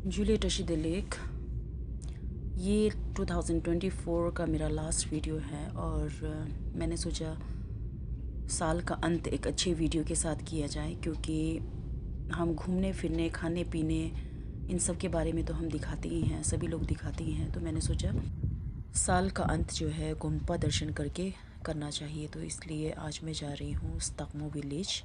Juliet Rashid lake, ये 2024 का मेरा लास्ट वीडियो है और मैंने सोचा साल का अंत एक अच्छे वीडियो के साथ किया जाए, क्योंकि हम घूमने फिरने खाने पीने इन सब के बारे में तो हम दिखाते ही हैं, सभी लोग दिखाते ही हैं। तो मैंने सोचा साल का अंत जो है गोम्पा दर्शन करके करना चाहिए। तो इसलिए आज मैं जा रही हूँ स्ताकमो विलेज।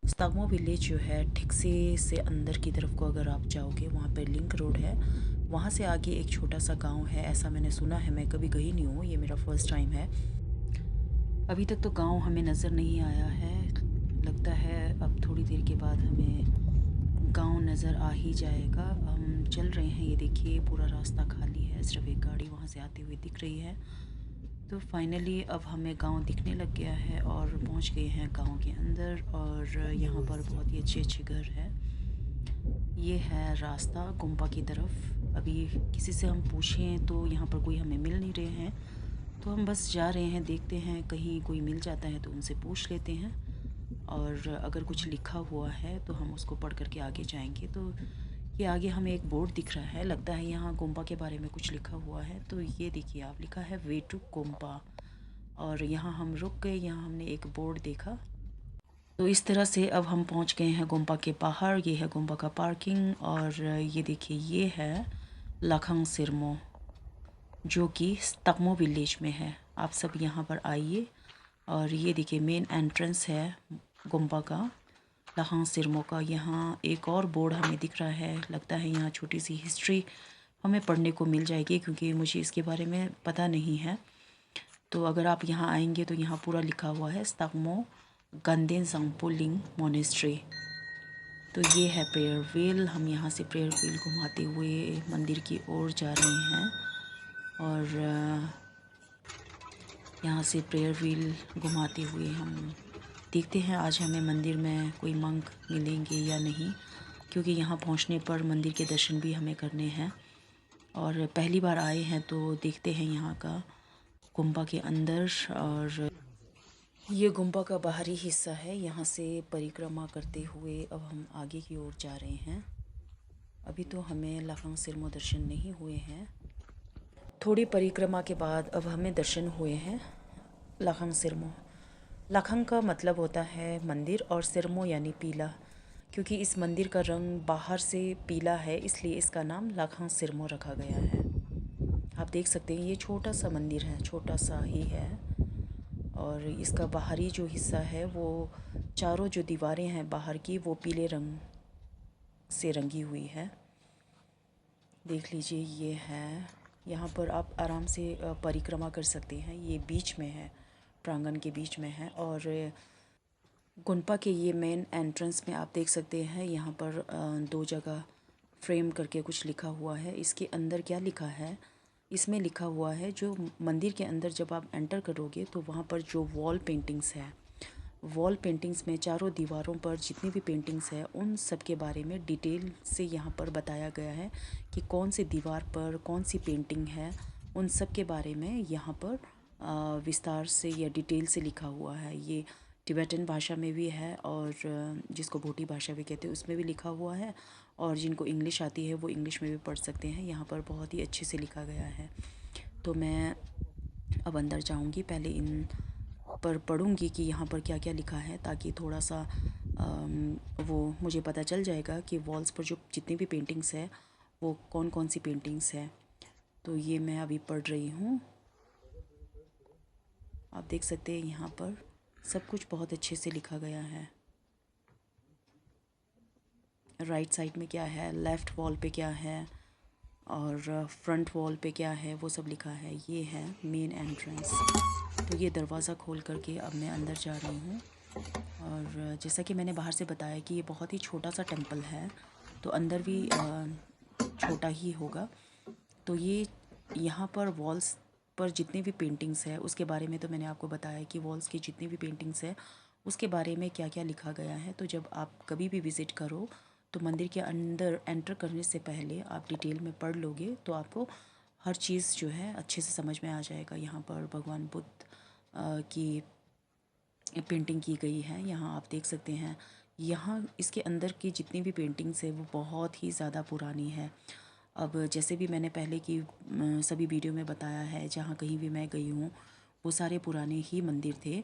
स्ताकमो विलेज जो है ठिक्से से अंदर की तरफ को अगर आप जाओगे, वहाँ पर लिंक रोड है, वहाँ से आगे एक छोटा सा गांव है, ऐसा मैंने सुना है। मैं कभी गई नहीं हूँ, ये मेरा फर्स्ट टाइम है। अभी तक तो गांव हमें नज़र नहीं आया है, लगता है अब थोड़ी देर के बाद हमें गांव नज़र आ ही जाएगा। हम चल रहे हैं, ये देखिए पूरा रास्ता खाली है, सिर्फ एक गाड़ी वहाँ से आती हुई दिख रही है। तो फाइनली अब हमें गांव दिखने लग गया है और पहुंच गए हैं गांव के अंदर। और यहाँ पर बहुत ही अच्छे अच्छे घर हैं। ये है रास्ता गोम्पा की तरफ। अभी किसी से हम पूछें तो यहाँ पर कोई हमें मिल नहीं रहे हैं, तो हम बस जा रहे हैं, देखते हैं कहीं कोई मिल जाता है तो उनसे पूछ लेते हैं। और अगर कुछ लिखा हुआ है तो हम उसको पढ़ करके आगे जाएंगे। तो ये आगे हमें एक बोर्ड दिख रहा है, लगता है यहाँ गोम्पा के बारे में कुछ लिखा हुआ है। तो ये देखिए आप, लिखा है वे टू गोम्पा। और यहाँ हम रुक गए, यहाँ हमने एक बोर्ड देखा। तो इस तरह से अब हम पहुँच गए हैं गोम्पा के बाहर। ये है गोम्पा का पार्किंग। और ये देखिए ये है लाखंग सिरमो, जो कि स्ताकमो विलेज में है। आप सब यहाँ पर आइए। और ये देखिए मेन एंट्रेंस है गोम्पा का, लाखंग सिरमो का। यहाँ एक और बोर्ड हमें दिख रहा है, लगता है यहाँ छोटी सी हिस्ट्री हमें पढ़ने को मिल जाएगी, क्योंकि मुझे इसके बारे में पता नहीं है। तो अगर आप यहाँ आएंगे तो यहाँ पूरा लिखा हुआ है स्ताकमो गंदेन सांगपो लिंग मोनेस्ट्री। तो ये है प्रेयर व्हील, हम यहाँ से प्रेयर व्हील घुमाते हुए मंदिर की ओर जा रहे हैं। और यहाँ से प्रेयर व्हील घुमाते हुए हम देखते हैं आज हमें मंदिर में कोई मंक मिलेंगे या नहीं, क्योंकि यहाँ पहुँचने पर मंदिर के दर्शन भी हमें करने हैं। और पहली बार आए हैं तो देखते हैं यहाँ का गुम्बा के अंदर। और ये गुम्बा का बाहरी हिस्सा है, यहाँ से परिक्रमा करते हुए अब हम आगे की ओर जा रहे हैं। अभी तो हमें लाखंग सिरमो दर्शन नहीं हुए हैं। थोड़ी परिक्रमा के बाद अब हमें दर्शन हुए हैं लाखंग सिरमो। लाखंग का मतलब होता है मंदिर, और सिरमो यानी पीला। क्योंकि इस मंदिर का रंग बाहर से पीला है, इसलिए इसका नाम लाखंग सिरमो रखा गया है। आप देख सकते हैं ये छोटा सा मंदिर है, छोटा सा ही है। और इसका बाहरी जो हिस्सा है वो, चारों जो दीवारें हैं बाहर की, वो पीले रंग से रंगी हुई है। देख लीजिए ये है, यहाँ पर आप आराम से परिक्रमा कर सकते हैं। ये बीच में है, प्रांगण के बीच में है। और गोम्पा के ये मेन एंट्रेंस में आप देख सकते हैं, यहाँ पर दो जगह फ्रेम करके कुछ लिखा हुआ है। इसके अंदर क्या लिखा है, इसमें लिखा हुआ है जो मंदिर के अंदर जब आप एंटर करोगे तो वहाँ पर जो वॉल पेंटिंग्स है, वॉल पेंटिंग्स में चारों दीवारों पर जितनी भी पेंटिंग्स है उन सब के बारे में डिटेल से यहाँ पर बताया गया है कि कौन सी दीवार पर कौन सी पेंटिंग है। उन सब के बारे में यहाँ पर विस्तार से या डिटेल से लिखा हुआ है। ये तिब्बतन भाषा में भी है, और जिसको भोटी भाषा भी कहते हैं उसमें भी लिखा हुआ है। और जिनको इंग्लिश आती है वो इंग्लिश में भी पढ़ सकते हैं। यहाँ पर बहुत ही अच्छे से लिखा गया है। तो मैं अब अंदर जाऊँगी, पहले इन पर पढ़ूँगी कि यहाँ पर क्या क्या लिखा है, ताकि थोड़ा सा वो मुझे पता चल जाएगा कि वॉल्स पर जो जितनी भी पेंटिंग्स है वो कौन कौन सी पेंटिंग्स है। तो ये मैं अभी पढ़ रही हूँ। आप देख सकते हैं यहाँ पर सब कुछ बहुत अच्छे से लिखा गया है। राइट साइड में क्या है, लेफ़्ट वॉल पे क्या है, और फ्रंट वॉल पे क्या है, वो सब लिखा है। ये है मेन एंट्रेंस। तो ये दरवाज़ा खोल करके अब मैं अंदर जा रही हूँ। और जैसा कि मैंने बाहर से बताया कि ये बहुत ही छोटा सा टेंपल है, तो अंदर भी छोटा ही होगा। तो ये यहाँ पर वॉल्स पर जितने भी पेंटिंग्स है उसके बारे में तो मैंने आपको बताया कि वॉल्स की जितनी भी पेंटिंग्स है उसके बारे में क्या क्या लिखा गया है। तो जब आप कभी भी विज़िट करो तो मंदिर के अंदर एंटर करने से पहले आप डिटेल में पढ़ लोगे तो आपको हर चीज़ जो है अच्छे से समझ में आ जाएगा। यहाँ पर भगवान बुद्ध की पेंटिंग की गई है। यहाँ आप देख सकते हैं यहाँ इसके अंदर की जितनी भी पेंटिंग्स है वो बहुत ही ज़्यादा पुरानी है। अब जैसे भी मैंने पहले की सभी वीडियो में बताया है, जहाँ कहीं भी मैं गई हूँ वो सारे पुराने ही मंदिर थे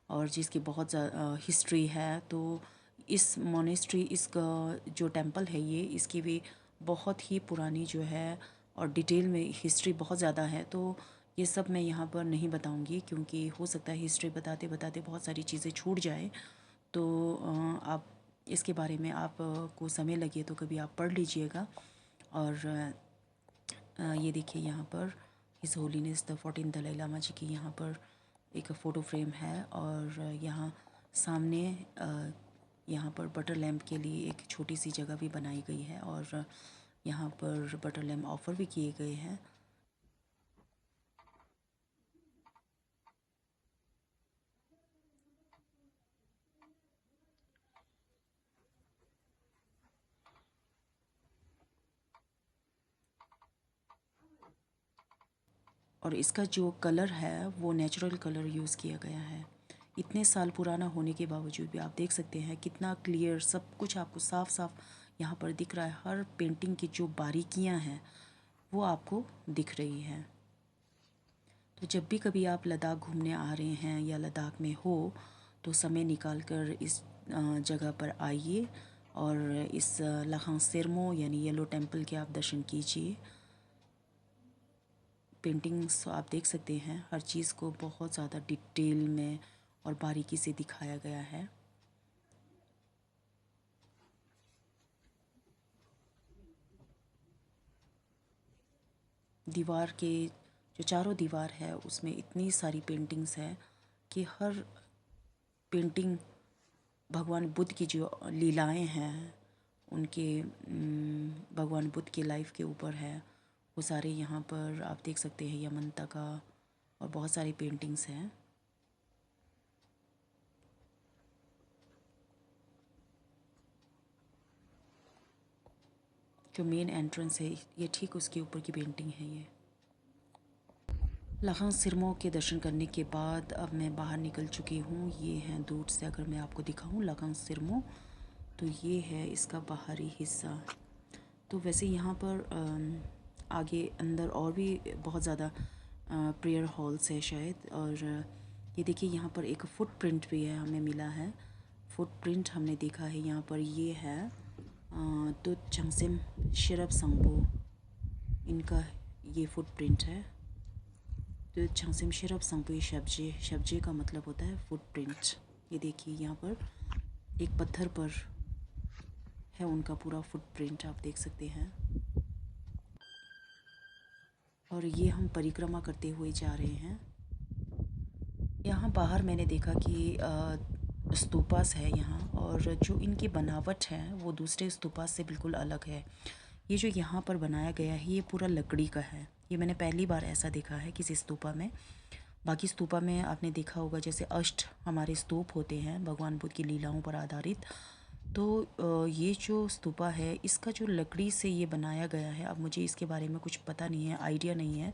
और जिसकी बहुत ज़्यादा हिस्ट्री है। तो इस मोनेस्ट्री, इसका जो टेंपल है ये, इसकी भी बहुत ही पुरानी जो है और डिटेल में हिस्ट्री बहुत ज़्यादा है। तो ये सब मैं यहाँ पर नहीं बताऊँगी क्योंकि हो सकता है हिस्ट्री बताते बताते बहुत सारी चीज़ें छूट जाए। तो आप इसके बारे में आप को समय लगे तो कभी आप पढ़ लीजिएगा। और ये देखिए यहाँ पर his holiness the 14 Dalai Lama ji की यहाँ पर एक फ़ोटो फ्रेम है। और यहाँ सामने यहाँ पर बटर लैम्प के लिए एक छोटी सी जगह भी बनाई गई है और यहाँ पर बटर लैम्प ऑफ़र भी किए गए हैं। और इसका जो कलर है वो नेचुरल कलर यूज़ किया गया है। इतने साल पुराना होने के बावजूद भी आप देख सकते हैं कितना क्लियर सब कुछ आपको साफ साफ यहाँ पर दिख रहा है। हर पेंटिंग की जो बारीकियाँ हैं वो आपको दिख रही हैं। तो जब भी कभी आप लद्दाख घूमने आ रहे हैं या लद्दाख में हो तो समय निकाल कर इस जगह पर आइए और इस लखांग सिरमो यानी येलो टेम्पल के आप दर्शन कीजिए। पेंटिंग्स आप देख सकते हैं, हर चीज़ को बहुत ज़्यादा डिटेल में और बारीकी से दिखाया गया है। दीवार के जो चारों दीवार है उसमें इतनी सारी पेंटिंग्स हैं कि हर पेंटिंग भगवान बुद्ध की जो लीलाएं हैं उनके भगवान बुद्ध की लाइफ के ऊपर है। वो सारे यहाँ पर आप देख सकते हैं, यमनता का और बहुत सारी पेंटिंग्स हैं। जो मेन एंट्रेंस है ये ठीक उसके ऊपर की पेंटिंग है ये। लखांग सिरमो के दर्शन करने के बाद अब मैं बाहर निकल चुकी हूँ। ये हैं दूर से अगर मैं आपको दिखाऊँ लखांग सिरमो तो ये है इसका बाहरी हिस्सा। तो वैसे यहाँ पर आगे अंदर और भी बहुत ज़्यादा प्रेयर हॉल्स है शायद। और ये देखिए यहाँ पर एक फुटप्रिंट भी है, हमें मिला है फुटप्रिंट, हमने देखा है यहाँ पर। ये है तो चंगसिम शिरप संगपो, इनका ये फुटप्रिंट है। तो छांसिम शिरप संगपो शब्जे, शब्जे का मतलब होता है फुटप्रिंट। ये देखिए यहाँ पर एक पत्थर पर है उनका पूरा फुटप्रिंट, आप देख सकते हैं। और ये हम परिक्रमा करते हुए जा रहे हैं। यहाँ बाहर मैंने देखा कि स्तूपास है यहाँ, और जो इनकी बनावट है वो दूसरे स्तूपास से बिल्कुल अलग है। ये जो यहाँ पर बनाया गया है ये पूरा लकड़ी का है। ये मैंने पहली बार ऐसा देखा है किसी स्तूपा में। बाकी स्तूपा में आपने देखा होगा जैसे अष्ट हमारे स्तूप होते हैं भगवान बुद्ध की लीलाओं पर आधारित। तो ये जो स्तूपा है इसका जो लकड़ी से ये बनाया गया है, अब मुझे इसके बारे में कुछ पता नहीं है, आइडिया नहीं है,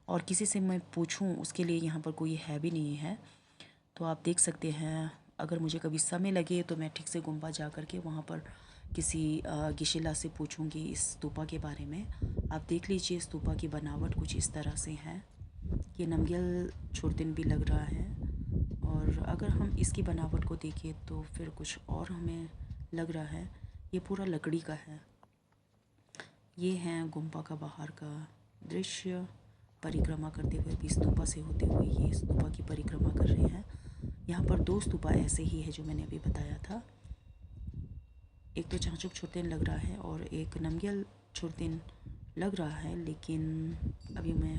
और किसी से मैं पूछूं उसके लिए यहाँ पर कोई है भी नहीं है। तो आप देख सकते हैं, अगर मुझे कभी समय लगे तो मैं ठीक से गुम्बा जा कर के वहाँ पर किसी गिशिला से पूछूंगी इस स्तूपा के बारे में। आप देख लीजिए स्तूपा की बनावट कुछ इस तरह से है। ये नमग्यल छोरतिन भी लग रहा है। और अगर हम इसकी बनावट को देखें तो फिर कुछ और हमें लग रहा है। ये पूरा लकड़ी का है। ये है गुम्बा का बाहर का दृश्य। परिक्रमा करते हुए भी स्तूपा से होते हुए ये स्तूपा की परिक्रमा कर रहे हैं। यहाँ पर दो स्तूपा ऐसे ही है जो मैंने अभी बताया था। एक तो चांचुक छोरतिन लग रहा है और एक नमग्यल छोरतिन लग रहा है, लेकिन अभी मैं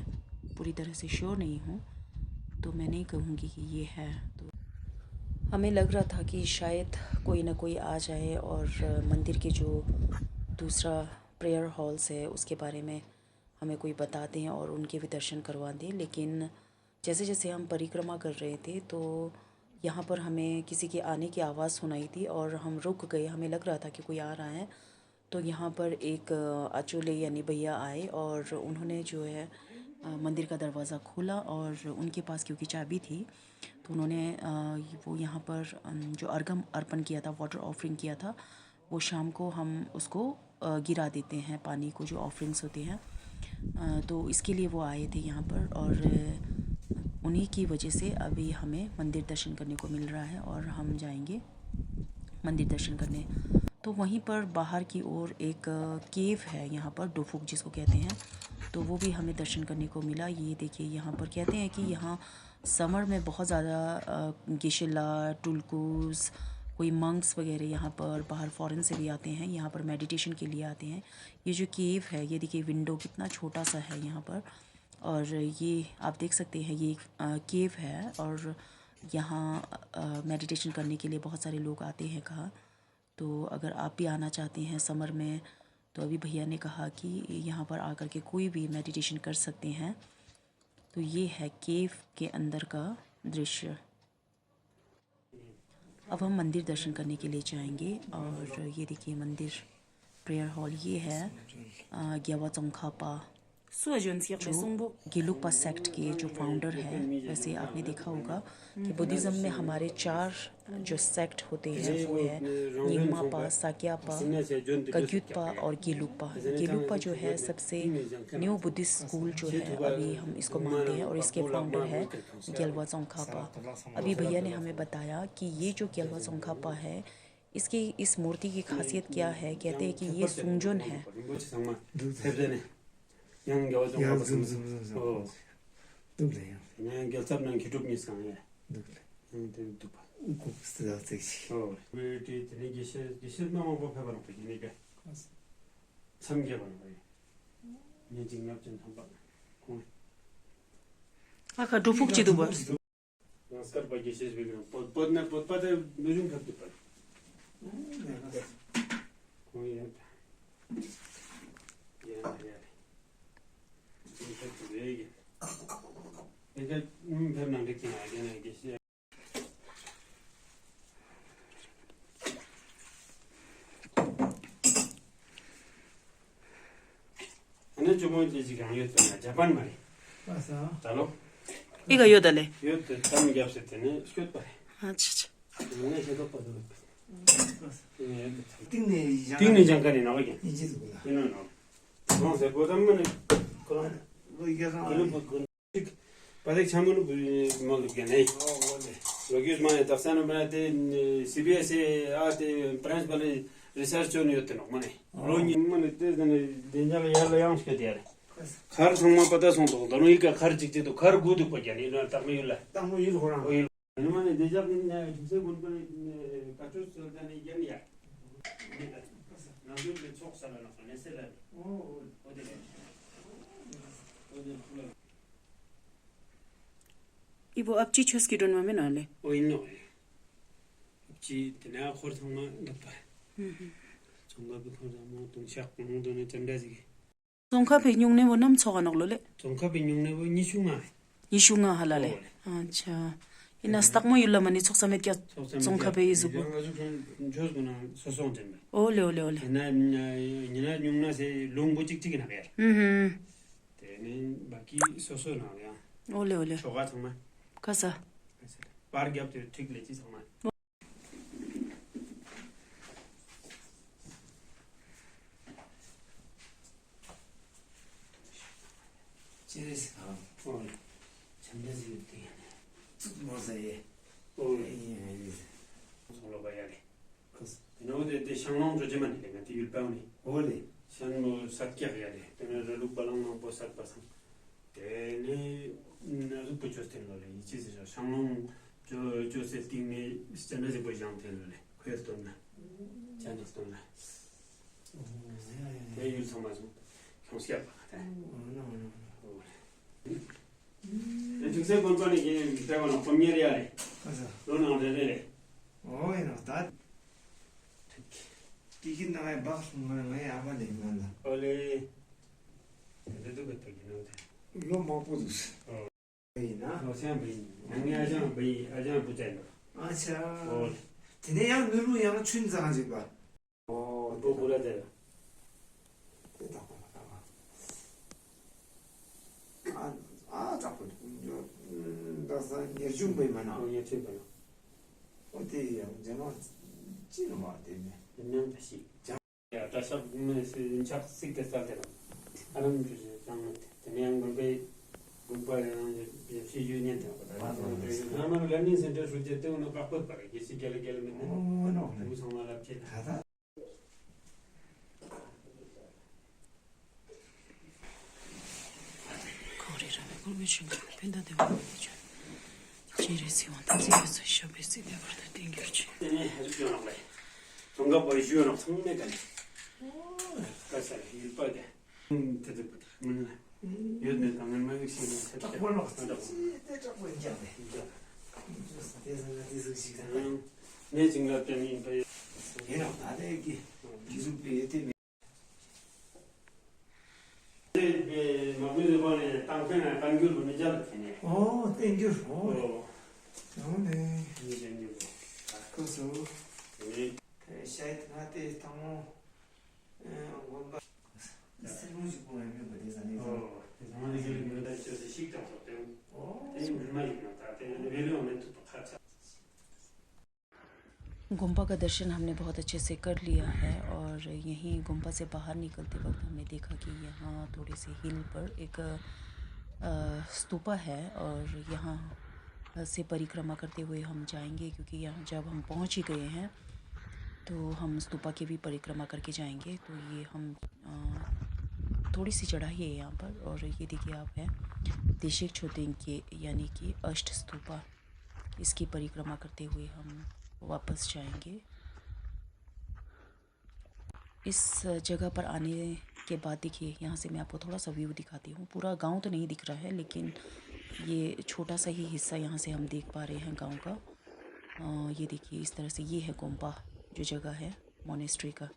पूरी तरह से श्योर नहीं हूँ, तो मैं नहीं कहूँगी कि ये है। तो हमें लग रहा था कि शायद कोई ना कोई आ जाए और मंदिर के जो दूसरा प्रेयर हॉल्स है उसके बारे में हमें कोई बता दें और उनके भी दर्शन करवा दें। लेकिन जैसे जैसे हम परिक्रमा कर रहे थे तो यहाँ पर हमें किसी के आने की आवाज़ सुनाई दी और हम रुक गए। हमें लग रहा था कि कोई आ रहा है। तो यहाँ पर एक अचोले यानी भैया आए और उन्होंने जो है मंदिर का दरवाज़ा खोला और उनके पास क्योंकि चाबी थी तो उन्होंने वो यहाँ पर जो अर्घम अर्पण किया था, वाटर ऑफरिंग किया था, वो शाम को हम उसको गिरा देते हैं, पानी को जो ऑफरिंग्स होते हैं। तो इसके लिए वो आए थे यहाँ पर और उन्हीं की वजह से अभी हमें मंदिर दर्शन करने को मिल रहा है और हम जाएंगे मंदिर दर्शन करने। तो वहीं पर बाहर की ओर एक केव है यहाँ पर, डोफुक जिसको कहते हैं, तो वो भी हमें दर्शन करने को मिला। ये देखिए यहाँ पर कहते हैं कि यहाँ समर में बहुत ज़्यादा गेशिला, टुलकुस, कोई मंक्स वगैरह यहाँ पर बाहर फॉरेन से भी आते हैं, यहाँ पर मेडिटेशन के लिए आते हैं। ये जो केव है, ये देखिए विंडो कितना छोटा सा है यहाँ पर, और ये आप देख सकते हैं ये केव है और यहाँ मेडिटेशन करने के लिए बहुत सारे लोग आते हैं कहा। तो अगर आप भी आना चाहते हैं समर में तो अभी भैया ने कहा कि यहाँ पर आकर के कोई भी मेडिटेशन कर सकते हैं। तो ये है केव के अंदर का दृश्य। अब हम मंदिर दर्शन करने के लिए जाएंगे और ये देखिए मंदिर, प्रेयर हॉल ये है। ग्यावा चोंगखापा जो गेलुक्पा सेक्ट के जो फाउंडर हैं, वैसे आपने देखा होगा कि बुद्धिज़्म में हमारे 4 जो सेक्ट होते हैं वो है निंगमापा, साक्यापा, कग्युत्पा और गेलुक्पा। गेलुक्पा जो है सबसे न्यू बुद्धिस्ट स्कूल जो है, अभी हम इसको मानते हैं और इसके फाउंडर है ग्याल्वा चोंगखापा। अभी भैया ने हमें बताया कि ये जो ग्याल्वा चोंगखापा है, इसकी इस मूर्ति की खासियत क्या है। कहते हैं कि ये सुंगजुन है। yang gyawa zhōng hāpa sāma dukla yang gyal tsab nang ki dhūp nis kāng ya dukla yang dhūp dhūpa ukuk sida tsekshi wē dhī dhī gishir mā mā bō phā bā rō pa yinī kā tsam gya bā rō pa yī nī jīng ngāp chīn thāmba kōng aka dhūpuk chi dhūpa namaskar pa gishir bī gā pod na pod pa dhā nūjum khab dhūpa kōng yā yā 이게 별난 느낌 아니네 이게. 아니 좀 이제 지금 이었잖아. 자반 말이. 맞아. 잘로. 이거 요달래. 요때 참 잡을 때는 스콧 봐. 아 진짜. 이거는 제가 봐도. 띵네 띵네 잠깐이 나오게. 이제도구나. 이는 그래서 보다면 그런 뭐 이게 Padek chamunu malu gane. Logius mane tafsano banate CBS ate principal research on yotno mane. Roni mane te denja yalla yangs ke diare. Khar sangma pata song to dono ika khar jikte to khar gudu pa jani na tamila. tamu il horan mane deja bin jise gun bane katus dane yania. Na dul le chok sala na nesela. Odele. 이거 앞지 쳐스기론 하면 안 해. 오인노. 지 드나 코르성마 높아. 정답이 코르성마 동시약 공동에 전달지기. 종카 백용네 뭐 남쳐가 넣을래? 정카 빈용네 뭐 니슈마. 이슈가 할래. 아차. 이나 스탁모 율라만이 촉삼에 껴 종카 베이즈고. 조스구나 소송된. 올레. 나 니나 뇽나세 롱보 찍찍이나 배. 대는 바퀴 소소나야. 올레. 저가 정말 가자. 빠르게 앞에 튀길지 정말. 제스 잠자지 때. 뭐사에 솔로 봐야 돼. 그래서 너네 샹롱 조제만 내가 뒤를 빠오니. 올레 샹로 삭기야 돼. 내가 룩 발랑만 보살 빠상. 대네 나도 붙였던 거래. 이치서 샹롱 저 세팅에 스탠다지 보이장 되는데. 그랬던나. 잔했던나. 내일 성마서 경시야 봐. 중세 본판이 이게 대관은 범렬이야. 가서 너는 어디래? 오이노 다 이긴 나에 박스만 내 아바데 만나 원래 그래도 그때 기능돼. 로 먹고도스 이나 어시안 비. 양야장 비 아장 부자는. 아차 드네야 누루 양 춘자하지 봐. 뭐 보라대. 됐다. 아 가서 열중 보이 많아. 어, 예측 봐요. 어디 영재만 찌는 거 같네. 몇년 다시. 야, 다시 보면서 인착 식대 살 때는 하는 주제 당 그냥 그게 공부하는 시주년 때 맞아. 그러면 런닝 센터 수제 때는 바꿔 봐요. 이게 결국에는 너. 무슨 말 할지. 가다. 거리라는 걸 외치는 펜다데 와죠. 지레시 원타지에서 쇼베스 내버려 땡겨지. 네, 아주 좋은 거예요. 뭔가 보여주는 성내가. 그래서 일빠게. 대답부터. 요즘 당연 많이 시키는 딱 세트. 올라갔어. 딱 보이지 않네. 대선 시간. 내 증가 때문에 얘랑 나대기 기술비 때문에. 뭐 번에 땅편에 간결 보내 잡았네. 땡겨. 어, 나오네. 이제 이제 그래서 네. 사이트 나한테 당호 뭔가 새로운 보면 그 대산에서 대상은 이제 그러다 있어서 식당 때문에 대신 얼마나 있나 때문에 외로우면 또 똑같아. गुम्बा का दर्शन हमने बहुत अच्छे से कर लिया है और यहीं गुम्बा से बाहर निकलते वक्त हमने देखा कि यहाँ थोड़े से हिल पर एक स्तूपा है और यहाँ से परिक्रमा करते हुए हम जाएंगे क्योंकि यहाँ जब हम पहुँच ही गए हैं तो हम स्तूपा की भी परिक्रमा करके जाएंगे। तो ये हम थोड़ी सी चढ़ाई है यहाँ पर और ये देखिए आप है देशिक छोतेंग के यानी कि अष्ट स्तूपा, इसकी परिक्रमा करते हुए हम वापस जाएंगे। इस जगह पर आने के बाद देखिए यहाँ से मैं आपको थोड़ा सा व्यू दिखाती हूँ। पूरा गांव तो नहीं दिख रहा है लेकिन ये छोटा सा ही हिस्सा यहाँ से हम देख पा रहे हैं गांव का। ये देखिए इस तरह से ये है गोम्पा जो जगह है मोनेस्ट्री का।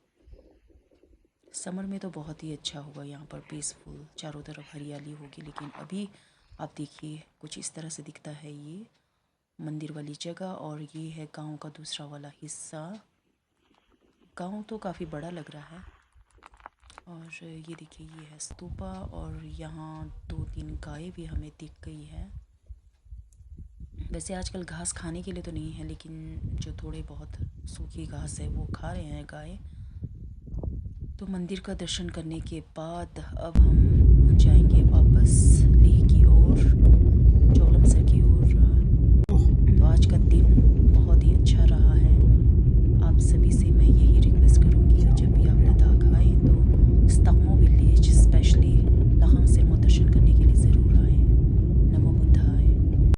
समर में तो बहुत ही अच्छा होगा यहाँ पर, पीसफुल, चारों तरफ हरियाली होगी। लेकिन अभी आप देखिए कुछ इस तरह से दिखता है ये मंदिर वाली जगह और ये है गांव का दूसरा वाला हिस्सा। गांव तो काफ़ी बड़ा लग रहा है और ये देखिए ये है स्तूपा और यहाँ 2-3 गायें भी हमें दिख गई है। वैसे आजकल घास खाने के लिए तो नहीं है लेकिन जो थोड़े बहुत सूखी घास है वो खा रहे हैं गाय। तो मंदिर का दर्शन करने के बाद अब हम जाएंगे वापस लेह की ओर, चोगलमसर की ओर। तो आज का दिन